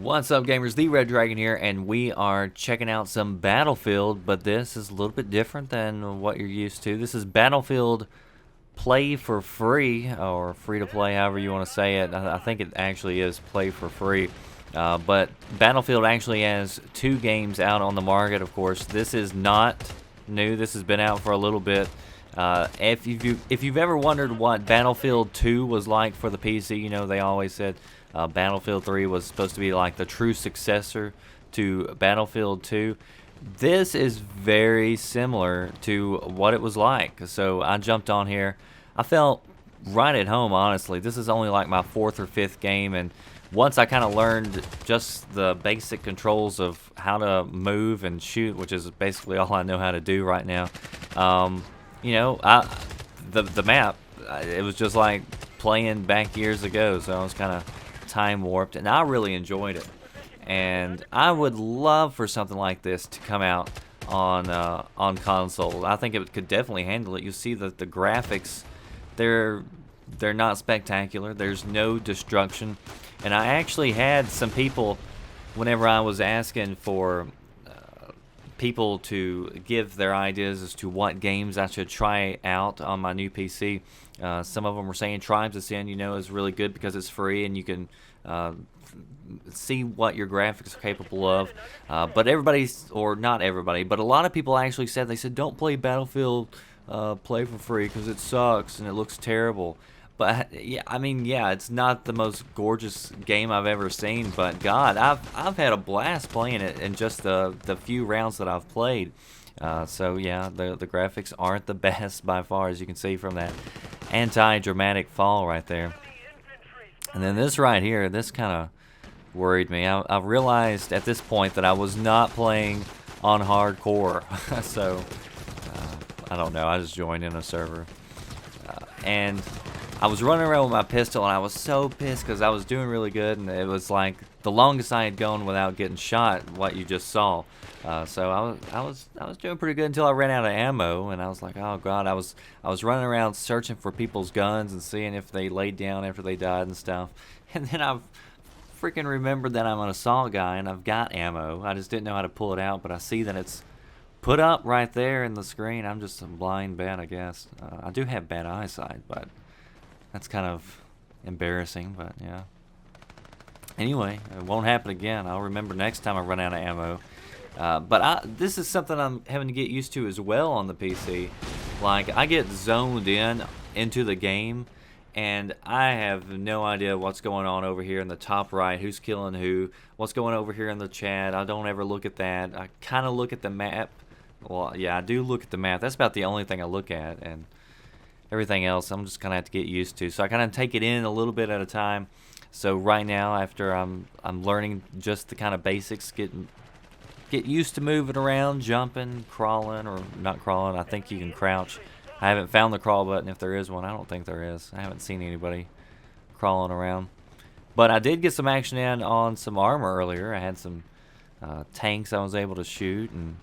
What's up, gamers? The Red Dragon here, and we are checking out some Battlefield, but this is a little bit different than what you're used to. This is Battlefield Play for Free, or free to play, however you want to say it. I think it actually is play for free. But Battlefield actually has 2 games out on the market, of course. This is not new. This has been out for a little bit. If you've ever wondered what Battlefield 2 was like for the PC, you know, they always said Battlefield 3 was supposed to be like the true successor to Battlefield 2. This is very similar to what it was like. So I jumped on here. I felt right at home, honestly. This is only like my 4th or 5th game, and once I kind of learned just the basic controls of how to move and shoot, which is basically all I know how to do right now, you know, the map, it was just like playing back years ago, so I was kind of time warped, and I really enjoyed it. And I would love for something like this to come out on console. I think it could definitely handle it. You see that the graphics, they're not spectacular. There's no destruction, and I actually had some people, whenever I was asking for people to give their ideas as to what games I should try out on my new PC. Some of them were saying Tribes of Sin, you know, is really good because it's free and you can see what your graphics are capable of. But everybody's, or not everybody, but a lot of people actually said, they said, don't play Battlefield Play for Free because it sucks and it looks terrible. But yeah, I mean, yeah, it's not the most gorgeous game I've ever seen, but God, I've had a blast playing it in just the few rounds that I've played. So yeah, the graphics aren't the best by far, as you can see from that anti-dramatic fall right there. And then this right here, this kind of worried me. I realized at this point that I was not playing on hardcore, so I don't know. I just joined in a server, and I was running around with my pistol, and I was so pissed because I was doing really good, and it was like the longest I had gone without getting shot, what you just saw. So I was doing pretty good until I ran out of ammo, and I was like, oh God, I was running around searching for people's guns and seeing if they laid down after they died and stuff. And then I've freaking remembered that I'm an assault guy and I've got ammo. I just didn't know how to pull it out, but I see that it's put up right there in the screen. I'm just a blind bat, I guess. I do have bad eyesight, but that's kind of embarrassing, but yeah. Anyway, it won't happen again. I'll remember next time I run out of ammo. But this is something I'm having to get used to as well on the PC. Like, I get zoned into the game, and I have no idea what's going on over here in the top right, who's killing who, what's going over here in the chat. I don't ever look at that. I kind of look at the map. Well, yeah, I do look at the map. That's about the only thing I look at, and everything else I'm just gonna have to get used to. So I kind of take it in a little bit at a time. So right now, after I'm learning just the kind of basics, get used to moving around, jumping, crawling, or not crawling. I think you can crouch. I haven't found the crawl button, if there is one. I don't think there is. I haven't seen anybody crawling around. But I did get some action in on some armor earlier. I had some tanks I was able to shoot, and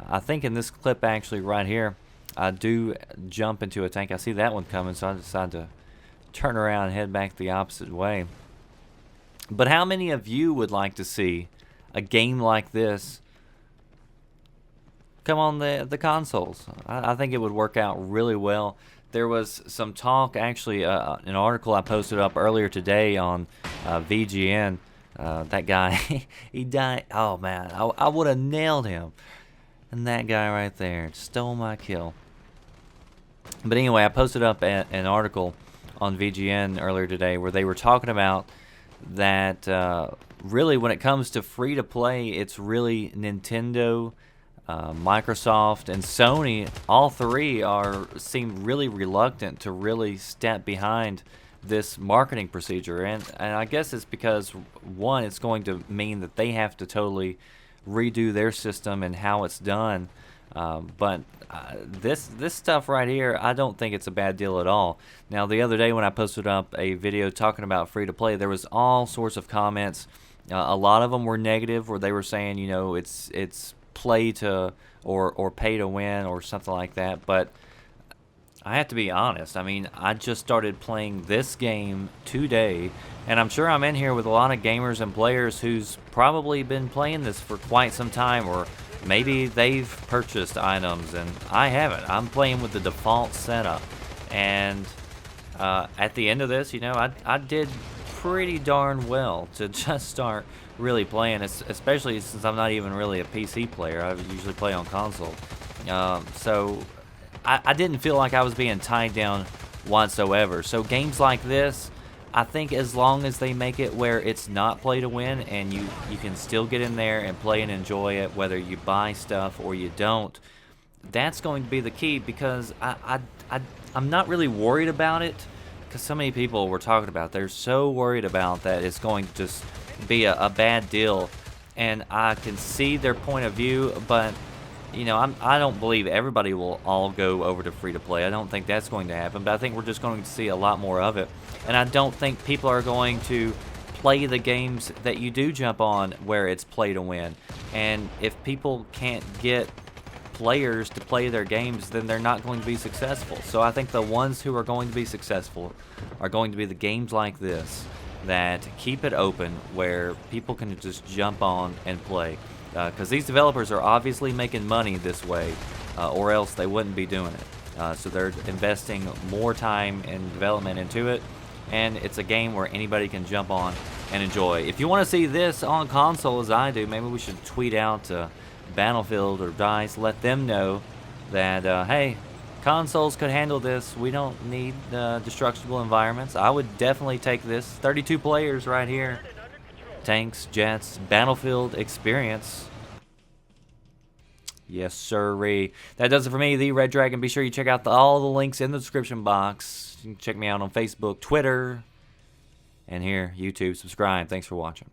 I think in this clip actually right here, I do jump into a tank. I see that one coming, so I decide to turn around and head back the opposite way. But how many of you would like to see a game like this come on the consoles? I think it would work out really well. There was some talk, actually, an article I posted up earlier today on VGN. That guy, he died. Oh man, I would have nailed him. And that guy right there stole my kill. But anyway, I posted up an article on VGN earlier today where they were talking about that really when it comes to free to play, it's really Nintendo, Microsoft, and Sony. All three seem really reluctant to really step behind this marketing procedure, and I guess it's because, one, it's going to mean that they have to totally redo their system and how it's done. But this stuff right here, I don't think it's a bad deal at all. Now, the other day when I posted up a video talking about free to play, there was all sorts of comments. A lot of them were negative, where they were saying, you know, it's play to or pay to win or something like that. But I have to be honest. I mean, I just started playing this game today, and I'm sure I'm in here with a lot of gamers and players who's probably been playing this for quite some time, or maybe they've purchased items and I haven't. I'm playing with the default setup, and at the end of this, you know, I did pretty darn well to just start really playing, especially since I'm not even really a PC player. I usually play on console. So I didn't feel like I was being tied down whatsoever. So games like this, I think as long as they make it where it's not play to win and you can still get in there and play and enjoy it, whether you buy stuff or you don't, that's going to be the key, because I'm not really worried about it, because so many people were talking about, they're so worried about that it's going to just be a bad deal, and I can see their point of view, but you know, I don't believe everybody will all go over to free-to-play. I don't think that's going to happen, but I think we're just going to see a lot more of it. And I don't think people are going to play the games that you do jump on where it's play-to-win. And if people can't get players to play their games, then they're not going to be successful. So I think the ones who are going to be successful are going to be the games like this that keep it open, where people can just jump on and play. Because these developers are obviously making money this way, or else they wouldn't be doing it. So they're investing more time and development into it, and it's a game where anybody can jump on and enjoy. If you want to see this on console as I do, maybe we should tweet out to Battlefield or DICE, let them know that, hey, consoles could handle this. We don't need destructible environments. I would definitely take this. 32 players right here. Tanks, jets, Battlefield experience. Yes, sirree. That does it for me, the Red Dragon. Be sure you check out all the links in the description box. You can check me out on Facebook, Twitter, and here, YouTube. Subscribe. Thanks for watching.